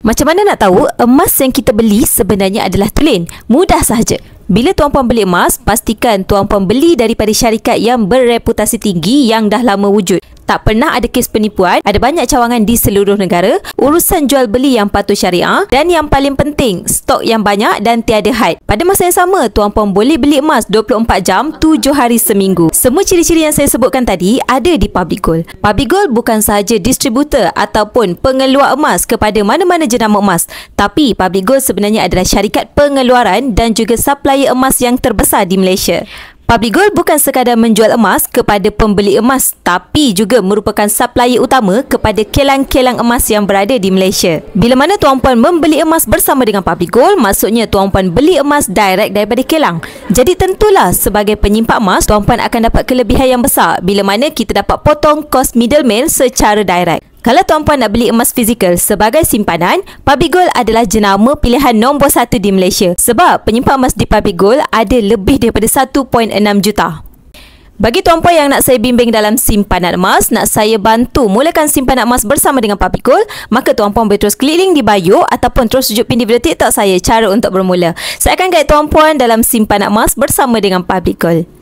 Macam mana nak tahu emas yang kita beli sebenarnya adalah tulen? Mudah sahaja. Bila tuan-puan beli emas, pastikan tuan-puan beli daripada syarikat yang berreputasi tinggi yang dah lama wujud. Tak pernah ada kes penipuan, ada banyak cawangan di seluruh negara, urusan jual beli yang patuh syariah dan yang paling penting, stok yang banyak dan tiada had. Pada masa yang sama, tuan-puan boleh beli emas 24 jam, 7 hari seminggu. Semua ciri-ciri yang saya sebutkan tadi ada di Public Gold. Public Gold bukan sahaja distributor ataupun pengeluar emas kepada mana-mana jenama emas, tapi Public Gold sebenarnya adalah syarikat pengeluaran dan juga supplier emas yang terbesar di Malaysia. Public Gold bukan sekadar menjual emas kepada pembeli emas, tapi juga merupakan supplier utama kepada kelang-kelang emas yang berada di Malaysia. Bila mana tuan-puan membeli emas bersama dengan Public Gold, maksudnya tuan-puan beli emas direct daripada kelang. Jadi tentulah sebagai penyimpan emas, tuan-puan akan dapat kelebihan yang besar bila mana kita dapat potong kos middleman secara direct. Kalau tuan-puan nak beli emas fizikal sebagai simpanan, Public Gold adalah jenama pilihan nombor 1 di Malaysia. Sebab penyimpan emas di Public Gold ada lebih daripada 1.6 juta. Bagi tuan-puan yang nak saya bimbing dalam simpanan emas, nak saya bantu mulakan simpanan emas bersama dengan Public Gold, maka tuan-puan boleh terus klik link di bio ataupun terus tunjuk pin di video TikTok saya cara untuk bermula. Saya akan guide tuan-puan dalam simpanan emas bersama dengan Public Gold.